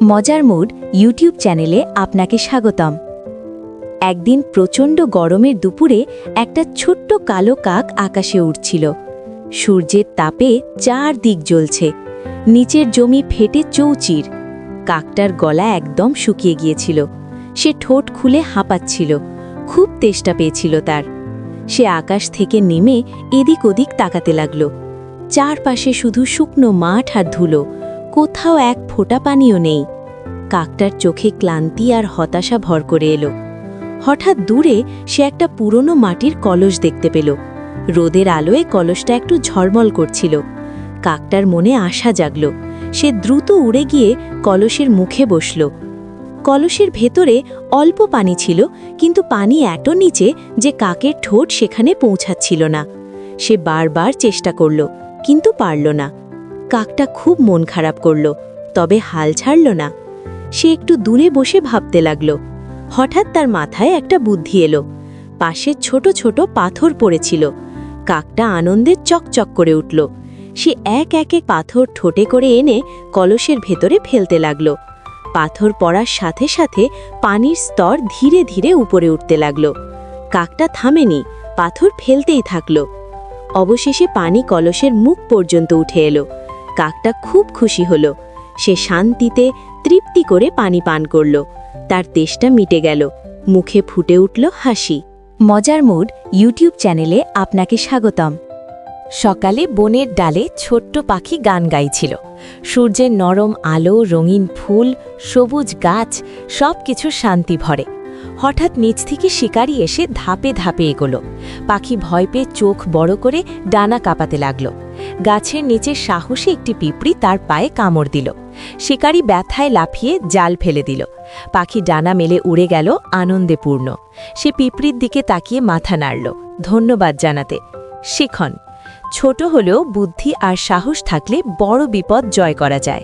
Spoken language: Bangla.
মজার মুড ইউটিউব চ্যানেলে আপনাকে স্বাগতম। একদিন প্রচণ্ড গরমের দুপুরে একটা ছোট্ট কালো কাক আকাশে উড়ছিল। সূর্যের তাপে চারদিক জ্বলছে, নিচের জমি ফেটে চৌচির। কাকটার গলা একদম শুকিয়ে গিয়েছিল, সে ঠোঁট খুলে হাঁপাচ্ছিল, খুব তেষ্টা পেয়েছিল তার। সে আকাশ থেকে নেমে এদিক ওদিক তাকাতে লাগল। চারপাশে শুধু শুকনো মাঠ আর ধুলো, কোথাও এক ফোঁটা পানিও নেই। কাকটার চোখে ক্লান্তি আর হতাশা ভর করে এলো। হঠাৎ দূরে সে একটা পুরনো মাটির কলস দেখতে পেল। রোদের আলোয় কলসটা একটু ঝলমল করছিল। কাকটার মনে আশা জাগল। সে দ্রুত উড়ে গিয়ে কলসের মুখে বসল। কলসের ভেতরে অল্প পানি ছিল, কিন্তু পানি এত নিচে যে কাকের ঠোঁট সেখানে পৌঁছাচ্ছিল না। সে বারবার চেষ্টা করল, কিন্তু পারল না। কাকটা খুব মন খারাপ করল, তবে হাল ছাড়ল না। সে একটু দূরে বসে ভাবতে লাগল। হঠাৎ তার মাথায় একটা বুদ্ধি এলো। পাশে ছোট ছোট পাথর পড়েছিল। কাকটা আনন্দে চকচক করে উঠল। সে এক এক পাথর ঠোঁটে করে এনে কলসের ভেতরে ফেলতে লাগল। পাথর পড়ার সাথে সাথে পানির স্তর ধীরে ধীরে উপরে উঠতে লাগল। কাকটা থামেনি, পাথর ফেলতেই থাকল। অবশেষে পানি কলসের মুখ পর্যন্ত উঠে এলো। কাকটা খুব খুশি হল। সে শান্তিতে তৃপ্তি করে পানি পান করল। তার তেষ্টা মিটে গেল, মুখে ফুটে উঠল হাসি। মজার মুড ইউটিউব চ্যানেলে আপনাকে স্বাগতম। সকালে বনের ডালে ছোট্ট পাখি গান গাইছিল। সূর্যের নরম আলো, রঙিন ফুল, সবুজ গাছ, সবকিছু শান্তি ভরে। হঠাৎ নিচ থেকে শিকারি এসে ধাপে ধাপে এগোলো। পাখি ভয় পেয়ে চোখ বড় করে ডানা কাঁপাতে লাগল। গাছের নিচে সাহসী একটি পিঁপড়ি তার পায়ে কামড় দিল। শিকারি ব্যথায় লাফিয়ে জাল ফেলে দিল। পাখি ডানা মেলে উড়ে গেল আনন্দে পূর্ণ। সে পিঁপড়ির দিকে তাকিয়ে মাথা নাড়ল, ধন্যবাদ জানাতে। শিখন: ছোট হলেও বুদ্ধি আর সাহস থাকলে বড় বিপদ জয় করা যায়।